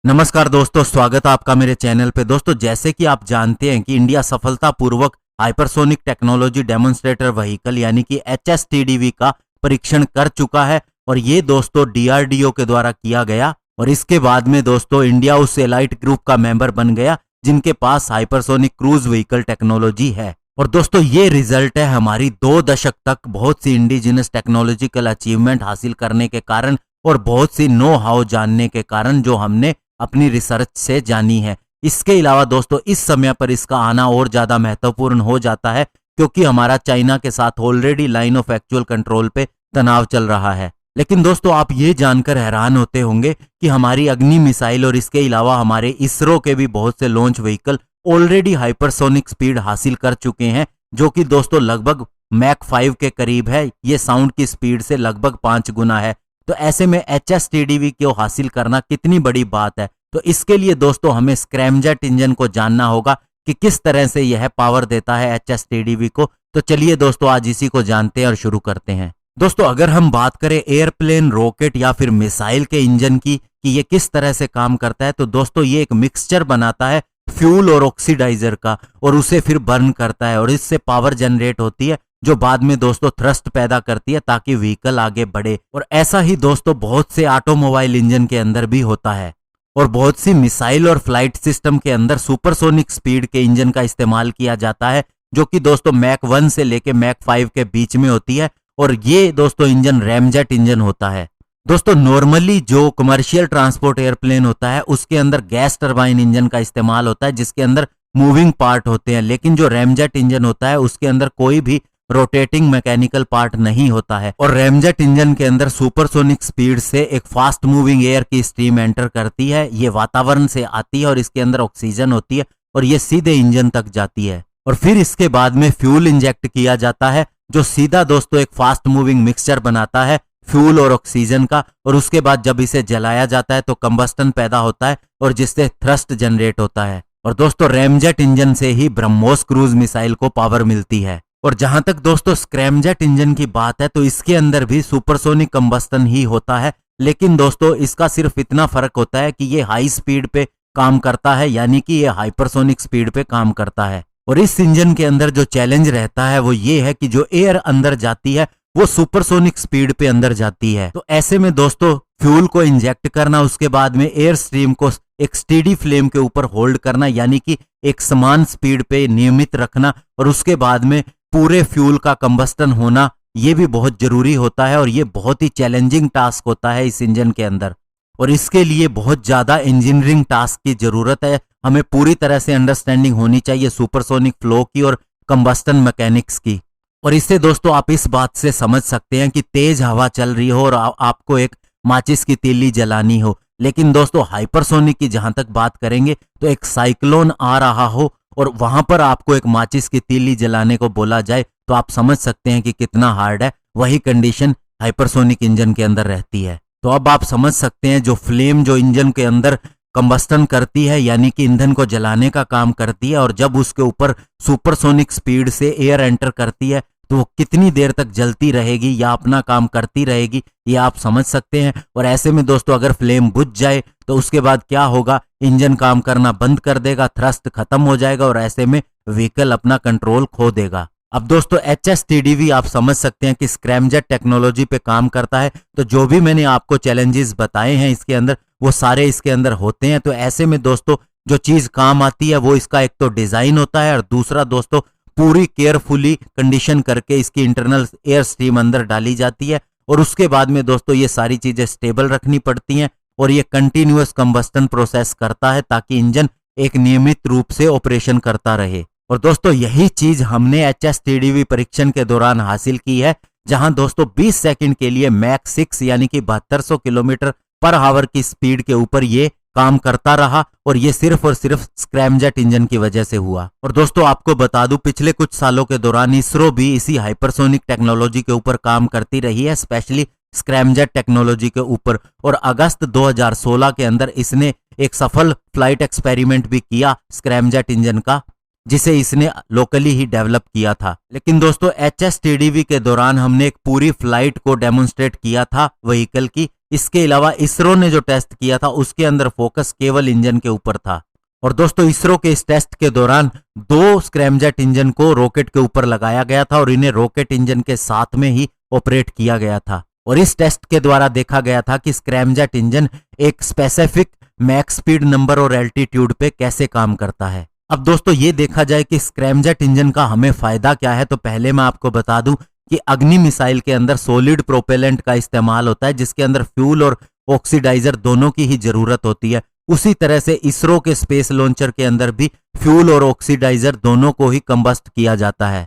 नमस्कार दोस्तों, स्वागत है आपका मेरे चैनल पे। दोस्तों, जैसे कि आप जानते हैं कि इंडिया सफलतापूर्वक हाइपरसोनिक टेक्नोलॉजी डेमोन्स्ट्रेटर व्हीकल यानी कि HSTDV का परीक्षण कर चुका है और ये दोस्तों DRDO के द्वारा किया गया। और इसके बाद में दोस्तों इंडिया उस एलाइट ग्रुप का मेंबर बन गया जिनके पास हाइपरसोनिक क्रूज व्हीकल टेक्नोलॉजी है। और दोस्तों ये रिजल्ट है हमारी 2 दशक तक बहुत सी इंडिजिनस टेक्नोलॉजिकल अचीवमेंट हासिल करने के कारण और बहुत सी नो हाउ जानने के कारण जो हमने अपनी रिसर्च से जानी है। इसके अलावा दोस्तों इस समय पर इसका आना और ज्यादा महत्वपूर्ण हो जाता है क्योंकि हमारा चाइना के साथ already line of actual control पे तनाव चल रहा है। लेकिन दोस्तों आप ये जानकर हैरान होते होंगे कि हमारी अग्नि मिसाइल और इसके अलावा हमारे इसरो के भी बहुत से launch vehicle already hypersonic speed हासिल कर चुके हैं, जो कि दोस्तों लगभग मैक 5 के करीब है। ये साउंड की स्पीड से लगभग 5 गुना है। तो ऐसे में HSTDV को हासिल करना कितनी बड़ी बात है। तो इसके लिए दोस्तों हमें स्क्रैमजेट इंजन को जानना होगा कि किस तरह से यह पावर देता है HSTDV को। तो चलिए दोस्तों आज इसी को जानते हैं और शुरू करते हैं। दोस्तों अगर हम बात करें एयरप्लेन, रॉकेट या फिर मिसाइल के इंजन की कि ये किस तरह से काम करता है, तो दोस्तों ये एक मिक्सचर बनाता है फ्यूल और ऑक्सीडाइजर का और उसे फिर बर्न करता है और इससे पावर जनरेट होती है जो बाद में दोस्तों थ्रस्ट पैदा करती है ताकि व्हीकल आगे बढ़े। और ऐसा ही दोस्तों बहुत से ऑटोमोबाइल इंजन के अंदर भी होता है और बहुत सी मिसाइल और फ्लाइट सिस्टम के अंदर सुपरसोनिक स्पीड के इंजन का इस्तेमाल किया जाता है जो कि दोस्तों मैक 1 से लेके मैक 5 के बीच में होती है। और ये दोस्तों इंजन रैमजेट इंजन होता है। दोस्तों नॉर्मली जो कमर्शियल ट्रांसपोर्ट एयरप्लेन होता है उसके अंदर गैस टरबाइन इंजन का इस्तेमाल होता है जिसके अंदर मूविंग पार्ट होते हैं, लेकिन जो रैमजेट इंजन होता है उसके अंदर कोई भी रोटेटिंग मैकेनिकल पार्ट नहीं होता है। और रैमजेट इंजन के अंदर सुपरसोनिक स्पीड से एक फास्ट मूविंग एयर की स्ट्रीम एंटर करती है। ये वातावरण से आती है और इसके अंदर ऑक्सीजन होती है और ये सीधे इंजन तक जाती है और फिर इसके बाद में फ्यूल इंजेक्ट किया जाता है जो सीधा दोस्तों एक फास्ट मूविंग मिक्सचर बनाता है फ्यूल और ऑक्सीजन का। और उसके बाद जब इसे जलाया जाता है तो कंबस्टन पैदा होता है और जिससे थ्रस्ट जनरेट होता है। और दोस्तों रैमजेट इंजन से ही ब्रह्मोस क्रूज मिसाइल को पावर मिलती है। और जहां तक दोस्तों स्क्रैमजेट इंजन की बात है तो इसके अंदर भी सुपरसोनिक कंबस्टन ही होता है, लेकिन दोस्तों इसका सिर्फ इतना फर्क होता है कि ये हाई स्पीड पे काम करता है यानी कि ये हाइपरसोनिक स्पीड पे काम करता है। और इस इंजन के अंदर जो चैलेंज रहता है वो ये है कि जो एयर अंदर जाती है वो सुपरसोनिक स्पीड पे अंदर जाती है। तो ऐसे में दोस्तों फ्यूल को इंजेक्ट करना, उसके बाद में एयर स्ट्रीम को एक स्टेडी फ्लेम के ऊपर होल्ड करना यानी कि एक समान स्पीड पे नियमित रखना और उसके बाद में पूरे फ्यूल का कंबस्टन होना, ये भी बहुत जरूरी होता है। और ये बहुत ही चैलेंजिंग टास्क होता है इस इंजन के अंदर और इसके लिए बहुत ज्यादा इंजीनियरिंग टास्क की जरूरत है। हमें पूरी तरह से अंडरस्टैंडिंग होनी चाहिए सुपरसोनिक फ्लो की और कंबस्टन मैकेनिक्स की। और इससे दोस्तों आप इस बात से समझ सकते हैं कि तेज हवा चल रही हो और आपको एक माचिस की तीली जलानी हो, लेकिन दोस्तों हाइपरसोनिक की जहां तक बात करेंगे तो एक साइक्लोन आ रहा हो और वहां पर आपको एक माचिस की तीली जलाने को बोला जाए तो आप समझ सकते हैं कि कितना हार्ड है। वही कंडीशन हाइपरसोनिक इंजन के अंदर रहती है। तो अब आप समझ सकते हैं जो फ्लेम जो इंजन के अंदर कंबस्टन करती है यानी कि ईंधन को जलाने का काम करती है और जब उसके ऊपर सुपरसोनिक स्पीड से एयर एंटर करती है तो वो कितनी देर तक जलती रहेगी या अपना काम करती रहेगी ये आप समझ सकते हैं। और ऐसे में दोस्तों अगर फ्लेम बुझ जाए तो उसके बाद क्या होगा, इंजन काम करना बंद कर देगा, थ्रस्ट खत्म हो जाएगा और ऐसे में व्हीकल अपना कंट्रोल खो देगा। अब दोस्तों HSTDV आप समझ सकते हैं कि स्क्रैमजेट टेक्नोलॉजी पे काम करता है। तो जो भी मैंने आपको चैलेंजेस बताए हैं इसके अंदर वो सारे इसके अंदर होते हैं। तो ऐसे में दोस्तों जो चीज काम आती है वो इसका एक तो डिजाइन होता है और दूसरा दोस्तों पूरी केयरफुली कंडीशन करके इसकी इंटरनल एयर स्ट्रीम अंदर डाली जाती है और उसके बाद में दोस्तों ये सारी चीजें स्टेबल रखनी पड़ती हैं और ये कंटिन्यूअस कंबस्टन प्रोसेस करता है ताकि इंजन एक नियमित रूप से ऑपरेशन करता रहे। और दोस्तों यही चीज हमने HSTDV परीक्षण के दौरान हासिल की है, जहां दोस्तों 20 सेकंड के लिए मैक 6 यानी कि 7200 किलोमीटर पर आवर की स्पीड के ऊपर ये काम करता रहा और ये सिर्फ और सिर्फ स्क्रैमजेट इंजन की वजह से हुआ। और दोस्तों आपको बता दूं पिछले कुछ सालों के दौरान इसरो भी इसी हाइपरसोनिक टेक्नोलॉजी के ऊपर काम करती रही है, स्पेशली स्क्रैमजेट टेक्नोलॉजी के ऊपर। और अगस्त 2016 के अंदर इसने एक सफल फ्लाइट एक्सपेरिमेंट भी किया स्क्रैमजेट इंजन का जिसे इसने लोकली ही डेवलप किया था। लेकिन दोस्तों HSTDV के दौरान हमने एक पूरी फ्लाइट को डेमोन्स्ट्रेट किया था व्हीकल की। इसके अलावा इसरो ने जो टेस्ट किया था उसके अंदर फोकस केवल इंजन के ऊपर था। और दोस्तों इसरो के इस टेस्ट के दौरान 2 स्क्रैमजेट इंजन को रॉकेट के ऊपर लगाया गया था और इन्हें रॉकेट इंजन के साथ में ही ऑपरेट किया गया था। और इस टेस्ट के द्वारा देखा गया था कि स्क्रैमजेट इंजन एक स्पेसिफिक मैक्स स्पीड नंबर और एल्टीट्यूड पे कैसे काम करता है। अब दोस्तों ये देखा जाए कि स्क्रैमजेट इंजन का हमें फायदा क्या है, तो पहले मैं आपको बता दूं कि अग्नि मिसाइल के अंदर सॉलिड प्रोपेलेंट का इस्तेमाल होता है, जिसके अंदर फ्यूल और ऑक्सीडाइजर दोनों की ही जरूरत होती है। उसी तरह से इसरो के स्पेस लॉन्चर के अंदर भी फ्यूल और ऑक्सीडाइजर दोनों को ही कंबस्ट किया जाता है।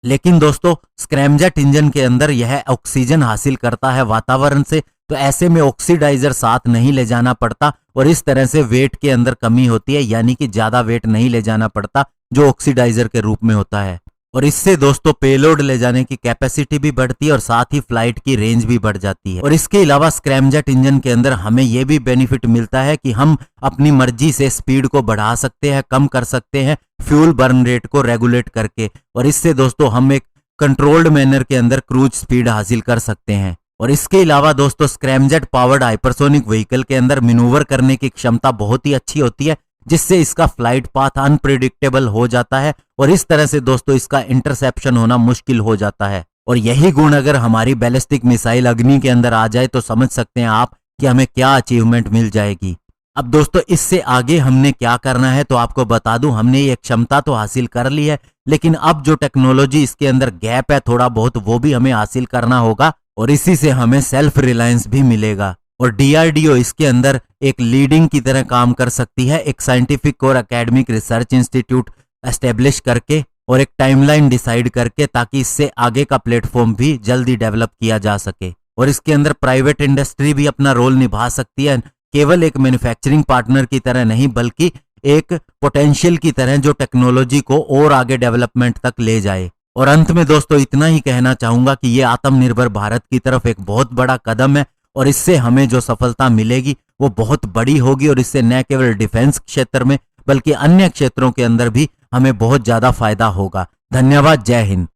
लेकिन दोस्तों स्क्रैमजेट इंजन के अंदर यह ऑक्सीजन हासिल करता है वातावरण से, तो ऐसे में ऑक्सीडाइजर साथ नहीं ले जाना पड़ता और इस तरह से वेट के अंदर कमी होती है, यानी कि ज्यादा वेट नहीं ले जाना पड़ता जो ऑक्सीडाइजर के रूप में होता है। और इससे दोस्तों पेलोड ले जाने की कैपेसिटी भी बढ़ती है और साथ ही फ्लाइट की रेंज भी बढ़ जाती है। और इसके अलावा स्क्रैमजेट इंजन के अंदर हमें यह भी बेनिफिट मिलता है कि हम अपनी मर्जी से स्पीड को बढ़ा सकते हैं, कम कर सकते हैं, फ्यूल बर्न रेट को रेगुलेट करके। और इससे दोस्तों हम एक कंट्रोल्ड मैनर के अंदर क्रूज स्पीड हासिल कर सकते हैं। और इसके अलावा दोस्तों स्क्रैमजेट पावर्ड हाइपरसोनिक व्हीकल के अंदर मैन्यूवर करने की क्षमता बहुत ही अच्छी होती है, जिससे इसका फ्लाइट पाथ अनप्रिडिक्टेबल हो जाता है और इस तरह से दोस्तों इसका इंटरसेप्शन होना मुश्किल हो जाता है। और यही गुण अगर हमारी बैलिस्टिक मिसाइल अग्नि के अंदर आ जाए तो समझ सकते हैं आप कि हमें क्या अचीवमेंट मिल जाएगी। अब दोस्तों इससे आगे हमने क्या करना है, तो आपको बता दूं हमने ये क्षमता तो हासिल कर ली है, लेकिन अब जो टेक्नोलॉजी इसके अंदर गैप है थोड़ा बहुत, वो भी हमें हासिल करना होगा और इसी से हमें सेल्फ रिलायंस भी मिलेगा। और DRDO इसके अंदर एक लीडिंग की तरह काम कर सकती है, एक साइंटिफिक और एकेडमिक रिसर्च इंस्टीट्यूट एस्टेब्लिश करके और एक टाइमलाइन डिसाइड करके, ताकि इससे आगे का प्लेटफॉर्म भी जल्दी डेवलप किया जा सके। और इसके अंदर प्राइवेट इंडस्ट्री भी अपना रोल निभा सकती है, केवल एक मैन्युफैक्चरिंग पार्टनर की तरह नहीं बल्कि एक पोटेंशियल की तरह जो टेक्नोलॉजी को और आगे डेवलपमेंट तक ले जाए। और अंत में दोस्तों इतना ही कहना चाहूंगा कि ये आत्मनिर्भर भारत की तरफ एक बहुत बड़ा कदम है और इससे हमें जो सफलता मिलेगी वो बहुत बड़ी होगी और इससे न केवल डिफेंस क्षेत्र में बल्कि अन्य क्षेत्रों के अंदर भी हमें बहुत ज्यादा फायदा होगा। धन्यवाद। जय हिंद।